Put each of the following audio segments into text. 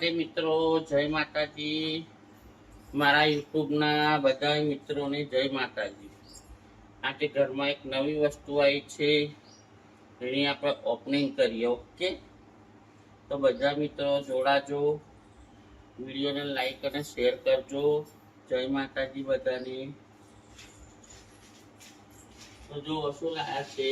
મિત્રો, જય માતાજી. મારા યુટ્યુબના બધા મિત્રોને જય માતાજી. આજે ઘરમાં એક નવી વસ્તુ આવી છે, એની આપણે ઓપનિંગ કરીએ. ઓકે, તો બધા મિત્રો જોડાજો, વિડીયોને લાઈક અને શેર કરજો. જય માતાજી બધાને. તો જો શું લાયા છે,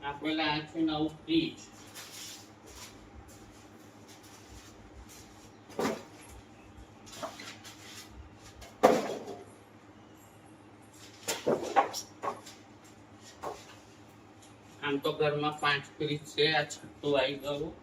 આપણે લાયા છે નવું ફ્રીજ. આમ તો ઘરમાં 5 ફ્રીજ છે, આ છઠ્ઠું આવી ગયું.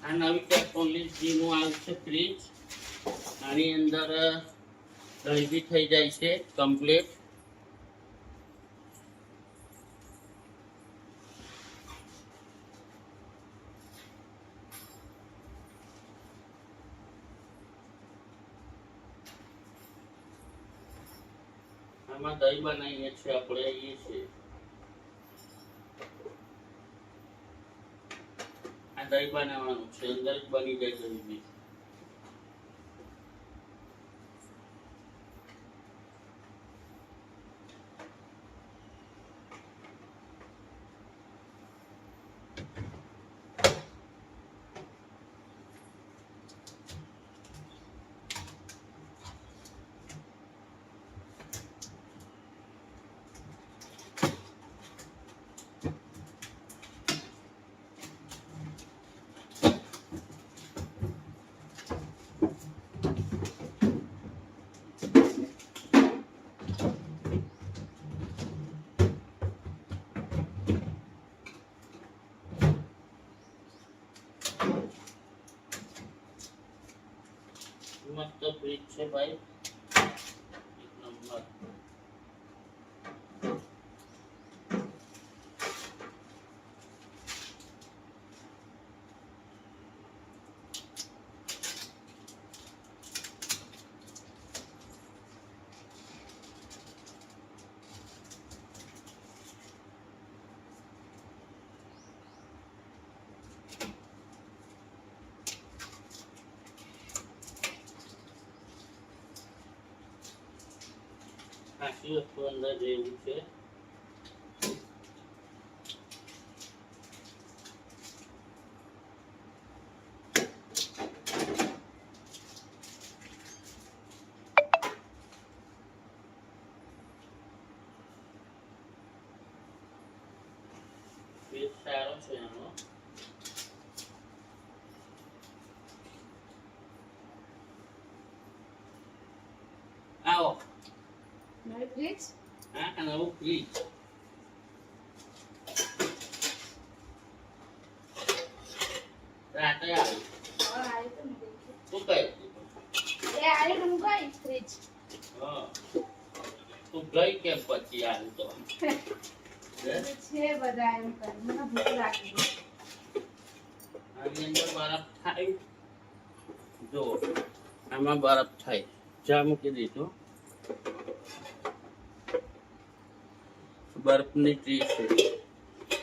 આ નવી ટેકનોલોજીનું આવ્યું છે ફ્રીજ. આની અંદર દહીં બી થઈ જાય છે કમ્પ્લીટ. આમાં દહીં બનાવીએ છીએ આપણે. એ છે આ દહીં બનાવવાનું છે, અંદર જ બની જાય દહીં બી. મસ્ત ફ્રીજ છે ભાઈ, એક નંબર. આખી વસ્તુ અંદર જેવું છે. ફ્રીજ સારો છે એનો. આવો નવી ફ્રીજ. હા, નવું ફ્રીજ. રાતે આવી શું કહે? ફ્રીજ હા, તું ગઈ કેમ પછી આવી તો? છે બધા એમ કરી મને ભૂખ લાગી. આની અંદર બરફ થાય, જો આમાં બરફ થાય. ચા મૂકી દીધો, બરફની ટ્રી છે.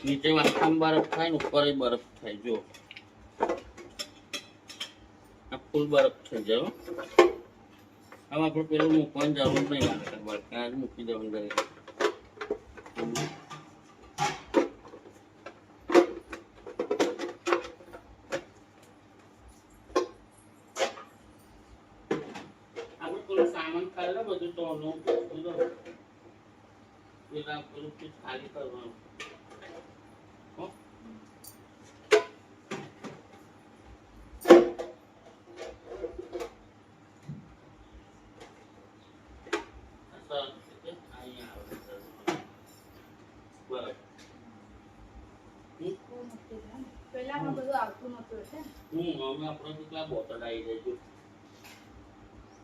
નીચે વાસણામાં બરફ થાય ને ઉપર બરફ થાય. જો આ ફૂલ બરફ થઈ જાય. હવે આપણે પેલું મૂકવાની જરૂર નહીં લાગે, બરફ મૂકી દેવાનું દરેક. આપણે પેલું સામાન ખાલી બધું તો પેલું ખાલી કરવાનું. પેલામાં બધું આવતું નતું એટલે અમે આપણે કેટલા બોટલ આવી જાય જો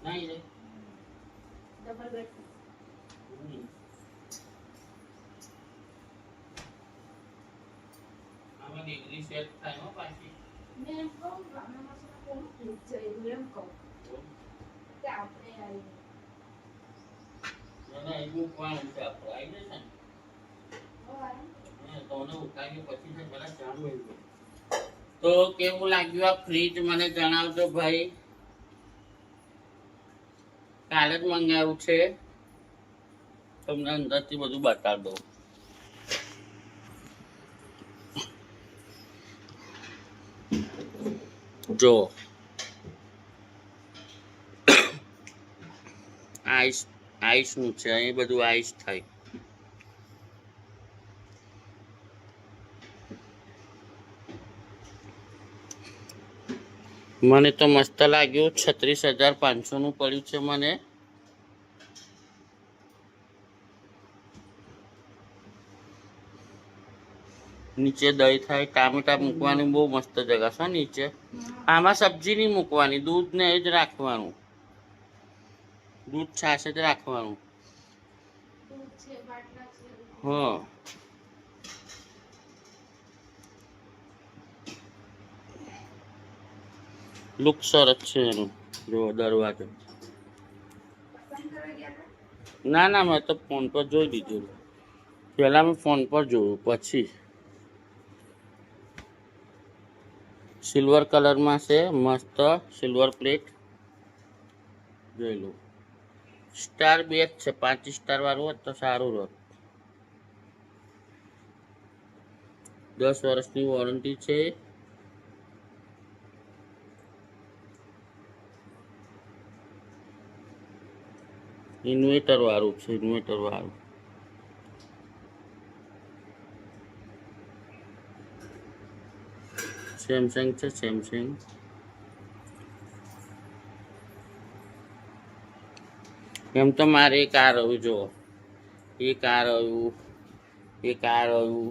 ના આવી જાય. ડબલ બેડ આમાં ડિગ્રી સેટ થાય હો પાછી. મેં એમ કહું ગામડામાં છે કોણ ફ્રીજ જઈ એમ કહું કે આપણે આવી ના એ મૂકવાનું છે આપણે આવી જશે ને તો ઉતારી પછી છે પેલા ચા મેળવો. તો કેવું લાગ્યું આ ફ્રીજ મને જણાવજો ભાઈ. કાલે જ મંગાવ્યું છે, તમને અંદરથી બધું બતાવી દઉં. જો આઈસ નું છે, અહીં બધું આઈસ થાય. મને તો મસ્ત લાગ્યું. 36,500 નું પડ્યું છે મને. નીચે દહીં થાય, ટામેટા મૂકવાની બહુ મસ્ત જગા છે નીચે. આમાં સબ્જી નહીં મૂકવાની, દૂધ ને એ જ રાખવાનું. દૂધ છાશ જ રાખવાનું. દૂધ છે બાટલા છે હા લુક સરસ છે એનું. જો દરવાજો પસંદ કરવા ગયા હતા ના ના મેં તો ફોન પર જોઈ દીધું. પહેલાં મેં ફોન પર જોયું, પછી સિલ્વર કલરમાં છે મસ્ત સિલ્વર પ્લેટ. જોઈ લો. સ્ટાર 2 જ છે, 5 સ્ટાર વાળું હોત તો સારું રહે. 10 વર્ષની વોરંટી છે. ઇન્વેટર વાળું છે, ઇન્વેટર વાળું. સેમસંગ છે, સેમસંગ. એમ તો મારે એક આ રહ્યું, જો એક આ રહ્યું, એક આ રહ્યું,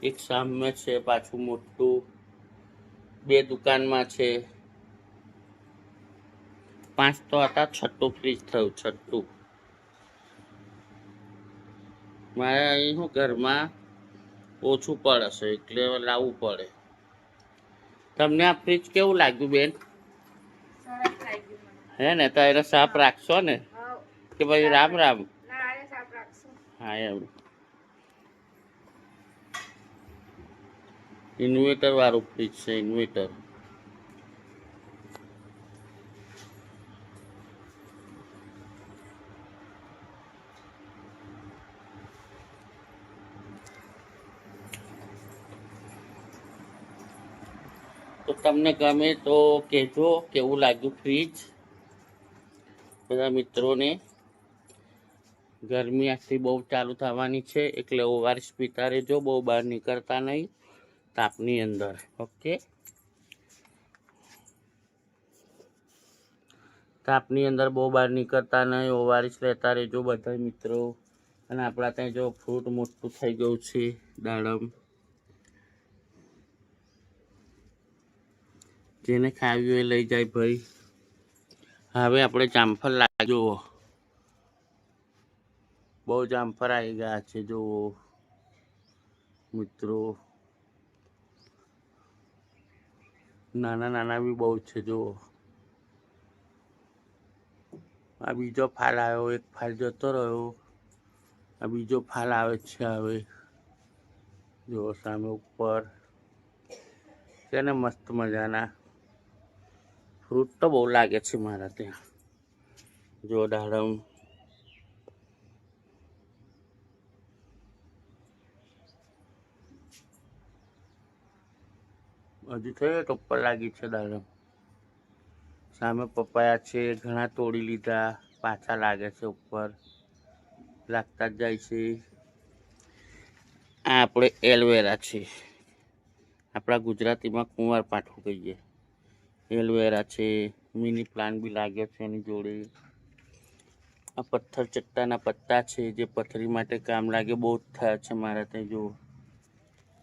એક સામે છે પાછું મોટું, 2 દુકાનમાં છે. 5 તો હતા, 6ઠું ફ્રીજ થયું, 6ઠું. મારે અહીં શું ઘરમાં ઓછું પડે છે એટલે લાવવું પડે. તમને આ ફ્રીજ કેવું લાગ્યું બેન? સરસ લાગ્યું મને. હે ને? તો એને સાફ રાખશો ને હા કે ભાઈ રામ રામ? ના આને સાફ રાખશું. હા એમ. ઇન્વેટર વાળું ફ્રીજ છે, ઇન્વેટર. તો તમને ગમે તો કહેજો કેવું લાગ્યું ફ્રીજ બધા મિત્રોને. ગરમી આખી બહુ ચાલુ થવાની છે એટલે ઓઆરએસ પીતા રહેજો, બહુ બહાર નીકળતા નહીં તાપની અંદર. ઓકે, તાપની અંદર બહુ બહાર નીકળતા નહીં, ઓઆરએસ લેતા રહેજો બધા મિત્રો. અને આપણા ત્યાં જો ફ્રૂટ મોટું થઈ ગયું છે, દાડમ. જેને ખાવ્યું એ લઈ જાય ભાઈ. હવે આપણે જામફળ લાગ્યો, બહુ જામફળ આવી ગયા છે જુઓ મિત્રો. નાના નાના બી બહુ છે જુઓ. આ બીજો ફાલ આવ્યો, એક ફાલ જતો રહ્યો, આ બીજો ફાલ આવે છે હવે. જો સામે ઉપર છે ને મસ્ત મજાના ફ્રૂટ તો બહુ લાગે છે મારા ત્યાં. જો દાડમ, હજી થઈ તો ઉપર લાગી છે દાડમ. સામે પપાયા છે, ઘણા તોડી લીધા, પાછા લાગે છે ઉપર, લાગતા જ જાય છે. આ આપણે એલોવેરા છે, આપણા ગુજરાતીમાં કુંવાર પાઠું કહીએ. એલોવેરા છે, મિની પ્લાન્ટ બી લાગ્યો છે એની જોડે. આ પથ્થર ચટ્ટાના પત્તા છે જે પથરી માટે કામ લાગે, બહુ જ થયા છે મારા ત્યાં. જો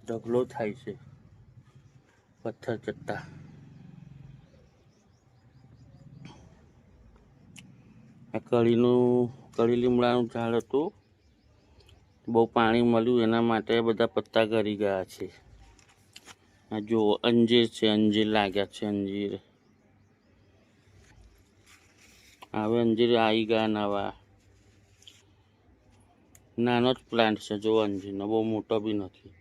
ઢગલો થાય છે પથ્થર ચટ્ટા. આ કળી લીમડાનું ઝાડ હતું, બહુ પાણી મળ્યું એના માટે બધા પત્તા ગળી ગયા છે. આ જો અંજીર છે, અંજીર લાગ્યા છે. અંજીર હવે અંજીર આવી ગયા નવા. નાનો જ પ્લાન્ટ છે જો અંજીરનો, બહુ મોટો બી નથી.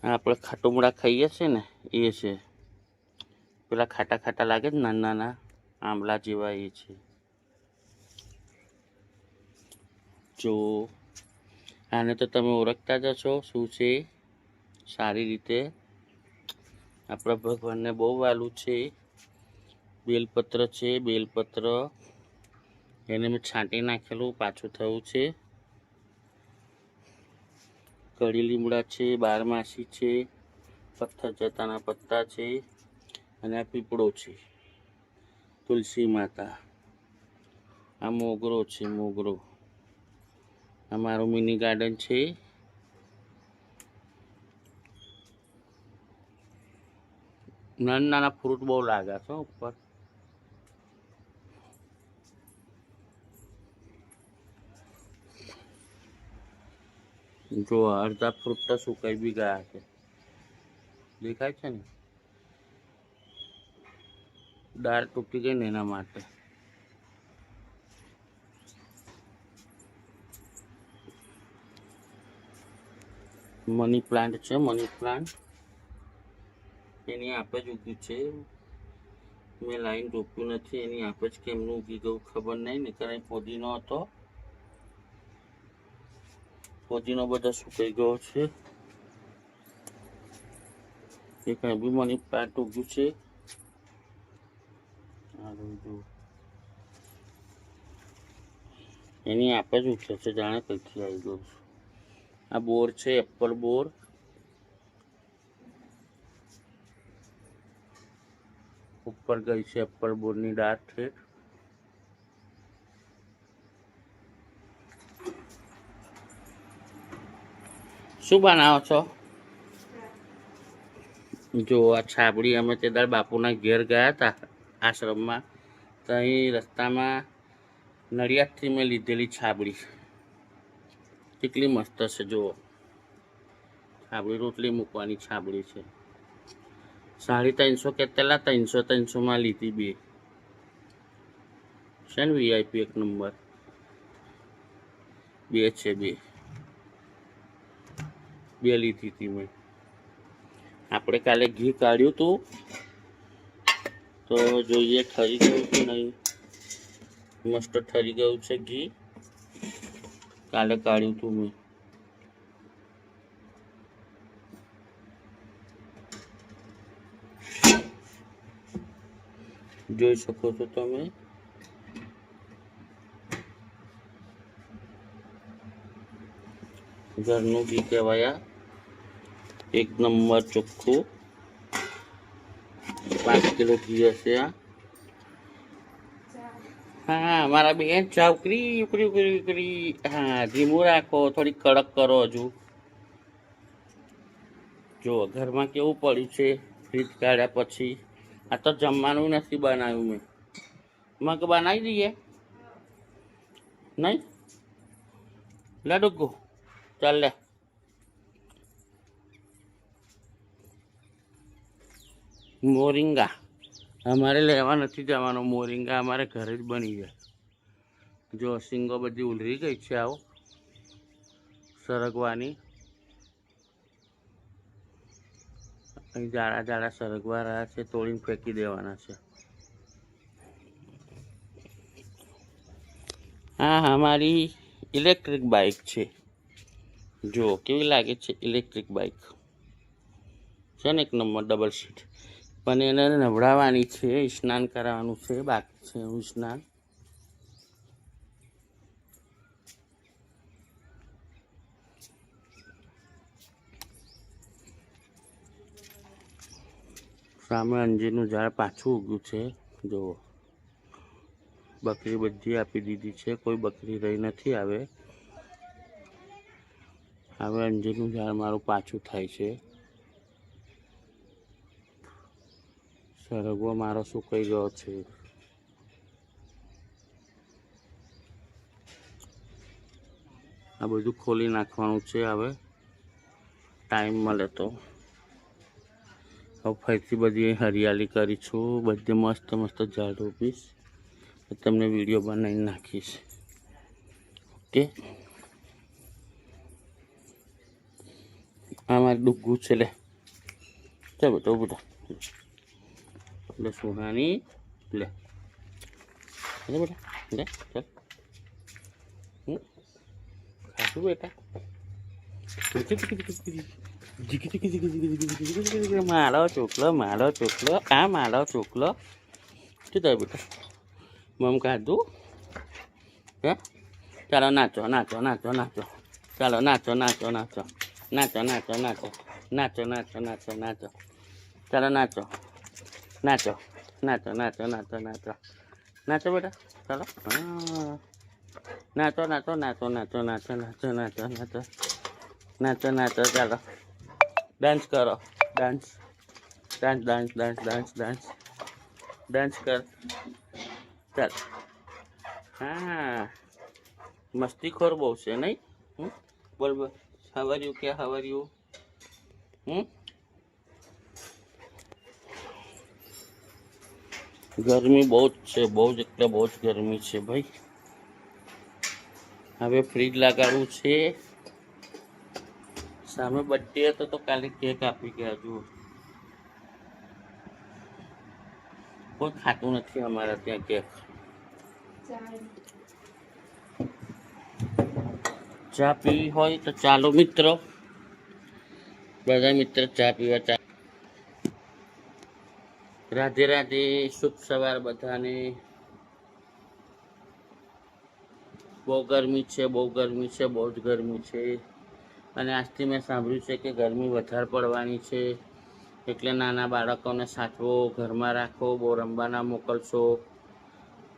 આપણે ખાટુમડા ખાઈએ છીએ ને એ છે, પેલા ખાટા ખાટા લાગે ને નાના નાના આંબલા જેવા, એ છે. જો આને તો તમે ઓળખતા જ છો શું છે સારી રીતે. આપણા ભગવાનને બહુ વાલું છે. બેલપત્ર છે, બેલપત્ર એને મેં છાંટી નાખેલું, પાછું થયું છે. કળી લીમડા છે, બારમાસી છે, પથ્થર ચટ્ટાના પત્તા છે, અને આ પીપળો છે, તુલસી માતા. આ મોગરો છે, મોગરો. આ મારું મિની ગાર્ડન છે. નાના નાના ફ્રૂટ બહુ લાગ્યા છે ઉપર. જો અડધા ફ્રૂટ તો સુકાઈ બી ગયા છે, દેખાય છે ને, દાળ તૂટી ગઈ ને એના માટે. મની પ્લાન્ટ છે, મની પ્લાન્ટ એની આપે જ ઉગ્યું છે. મેં લાઈન રોપ્યું નથી, એની આપે જ કેમનું ઉગી ગયું ખબર નહીં. ને કારણ ફોદીનો હતો, ફોદીનો બધો સુકાઈ ગયો છે. એ કઈ બી મની પ્લાન્ટ ઉગ્યું છે. એની આપે જ ઉઠે છે, જાણે કઈથી આવી ગયું છે. આ બોર છે, એપલ બોર. ઉપર ગઈ છે એપલ બોરની ડાળ છે. શું બનાવો છો? જો આ છાબડી અમે તે દાળ બાપુના ઘેર ગયા હતા આશ્રમમાં, તો અહીં રસ્તામાં નડિયાદથી મેં લીધેલી છાબડી. કેટલી મસ્ત છે જુઓ, છાબડી રોટલી મૂકવાની છાબડી છે. 350 કહેતેલા, 300 લીધી બે છે ને, VIP એક નંબર. બે છે, બે લીધી હતી મેં. આપણે કાલે ઘી કાઢ્યું હતું, તો જોઈએ ઠરી ગયું કે નહીં. મસ્ત ઠરી ગયું છે ઘી, કાલે કાઢ્યું હતું મેં. જોઈ શકો છો તમે. ઘરનું ઘી કહેવાય, એક નંબર ચોખ્ખું. 5 કિલો ઘી હશે આ. હા મારા બેન ચા ઉકરી ઉકરી ઉકરી ઉકરી. હા ધીમું રાખો, થોડી કડક કરો હજુ. જો ઘરમાં કેવું પડ્યું છે ફ્રીજ કાઢ્યા પછી. આ તો જમવાનું નથી બનાવ્યું મેં. મગ બનાવી દઈએ નહીં? લે ડુગ્ગુ ચાલ લે. મોરિંગા અમારે લેવા નથી જવાનો, મોરિંગા અમારે ઘરે જ બની જાય. જો સિંગો બધી ઉલરી ગઈ છે, આવો સરગવાની અહીં જાડા જાડા સરગવા રહ્યા છે, તોડીને ફેંકી દેવાના છે. હા, મારી ઇલેક્ટ્રિક બાઇક છે. જો કેવી લાગે છે ઇલેક્ટ્રિક બાઇક છે ને, એક નંબર ડબલ સીટ. પણ એને નવડાવવાની છે, સ્નાન કરાવવાનું છે, બાકી છે એનું સ્નાન. સામે અંજીરનું ઝાડ પાછું ઉગ્યું છે. જુઓ, બકરી બધી આપી દીધી છે, કોઈ બકરી રહી નથી. હવે અંજીરનું ઝાડ મારું પાછું થાય છે. સરગવો મારો સુકાઈ ગયો છે. આ બધું ખોલી નાખવાનું છે હવે ટાઈમ મળે તો. હવે ફરીથી બધી હરિયાળી કરીશું, બધે મસ્ત મસ્ત ઝાડ રોપીશ, તમને વિડીયો બનાવીને નાખીશ. ઓકે, આ મારી ડુગ્ગું છે. લે ચાલ બેટા, ઉભું થા. લે સોનાની, લે બેટા, લે ચાલ. ખાધું બેટા? મારો ચોકલો, મારો ચોકલો, આ મારો ચોકલો. શું થાય બેટા? મમ ખાધું? હે? ચાલો નાચો, નાચો, નાચો, નાચો. ચાલો નાચો, નાચો, નાચો, નાચો, નાચો, નાચો, નાચો, નાચો, નાચો, નાચો. ચાલો નાચો, નાચો, નાચો, નાચો, નાચો, નાચો, નાચો બેટા. ચાલો, હા, નાચો, નાચો, નાચો, નાચો, નાચો, નાચો, નાચો, નાચો, નાચો, નાચો. ચાલો ડાન્સ કરો, dance, dance, dance, dance, dance, dance, dance કર. ચાલ, હા, મસ્તીખોર બહુ છે નહીં? બોલ બોલ, હાવર્યું કે હાવર્યું? ગરમી બહુ જ છે, બહુ જ એટલે બહુ જ ગરમી છે ભાઈ. હવે ફ્રીજ લગાડવું છે. સામે બર્થડે હતો તો કાલે કેક આપી ગયા. જુઓ, કોઈ ખાતું નથી અમારા ત્યાં કેક. ચા પીવી હોય તો ચાલો મિત્રો, બધા મિત્ર ચા પીવા ચા. રાધે રાધે, શુભ સવાર બધાને. બહુ ગરમી છે, બહુ ગરમી છે, બહુ જ ગરમી છે. અને આજથી મેં સાંભળ્યું છે કે ગરમી વધારે પડવાની છે. એટલે નાના બાળકોને સાચવો, ઘરમાં રાખો, બહુ રમવા ના મોકલશો.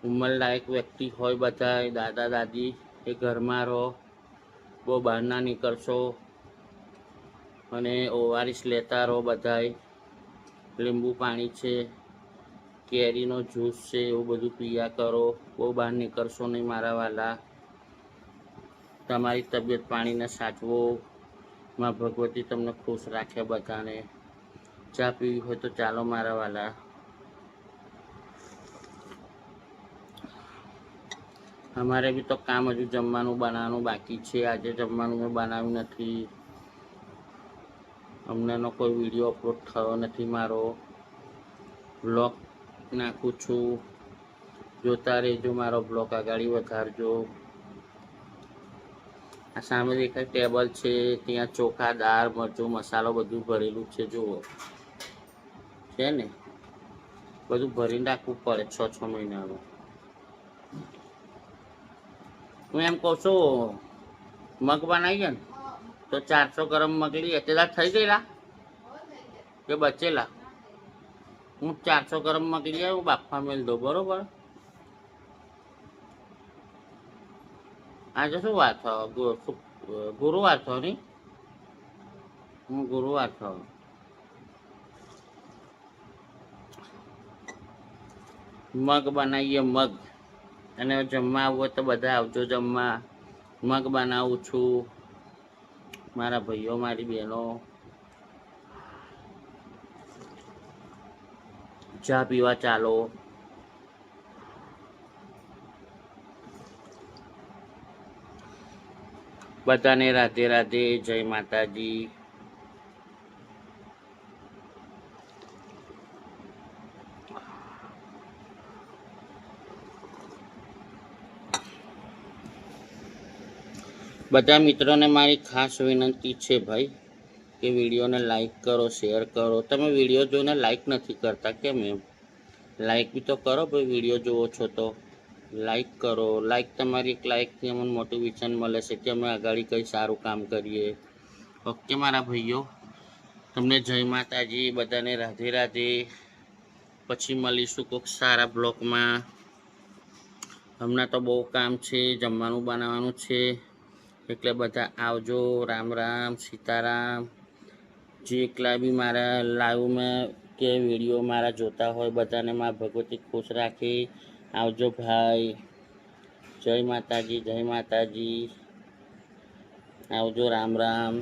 ઉંમરલાયક વ્યક્તિ હોય બધા, દાદા દાદી, એ ઘરમાં રહો, બહુ બહાર ના નીકળશો. અને ઓઆરએસ લેતા રહો બધાય. લીંબુ પાણી છે, કેરીનો જ્યુસ છે, એવું બધું પીયા કરો. બહુ બહાર નીકળશો નહીં મારા વાલા. તમારી તબિયત પાણીને સાચવો. માં ભગવતી તમને ખુશ રાખે બધાને. ચા પીવી હોય તો ચાલો મારા વાલા. અમારે બી તો કામ હજુ જમવાનું બનાવવાનું બાકી છે. આજે જમવાનું મેં બનાવ્યું નથી. હમણાંનો કોઈ વિડીયો અપલોડ થયો નથી મારો. બ્લોગ નાખું છું, જોતા રહેજો. મારો બ્લોગ આગળ વધારજો. આ સામે દેખાય ટેબલ છે, ત્યાં ચોખા, દાળ, મરચું, મસાલો બધું ભરેલું છે. જુઓ, છે ને, બધું ભરીને રાખવું પડે 6 મહિનાનું. હું એમ કહું છું, મગ બનાવી છે ને તો 400 ગ્રામ મગ લઈએ. તેલા થઈ ગયેલા કે બચેલા? હું 400 ગ્રામ મગ લઈ આવ્યો, બાફા મેળ દો, બરોબર? આજે શું વાત થયો? ગુરુવાર થયો નહીં? ગુરુવાર થયો. મગ બનાવીએ, મગ. અને જમવા આવું હોય તો બધા આવજો જમવા. મગ બનાવું છું. મારા ભાઈઓ, મારી બહેનો, ચા પીવા ચાલો. બધાને રાધે રાધે, જય માતાજી. બધા મિત્રોને મારી ખાસ વિનંતી છે ભાઈ કે વિડીયોને લાઈક કરો, શેર કરો. તમે વિડીયો જોઈને લાઈક નથી કરતા કેમ એમ? લાઈક બી તો કરો ભાઈ, વિડીયો જોવો છો તો લાઈક કરો. લાઈક, તમારી એક લાઈકથી અમને મોટિવેશન મળે છે કે અમે આગળ કંઈ સારું કામ કરીએ. ઓકે મારા ભાઈઓ, તમને જય માતાજી, બધાને રાધે રાધે. પછી મળીશું કોઈક સારા બ્લોગમાં. હમણાં તો બહુ કામ છે, જમવાનું બનાવવાનું છે, એટલે બધા આવજો. રામ રામ, સીતારામ. જે એકલા બી મારા લાઈવમાં કે વિડીયો મારા જોતા હોય બધાને મા ભગવતી ખુશ રાખી. આવજો ભાઈ. જય માતાજી, જય માતાજી. આવજો. રામ રામ.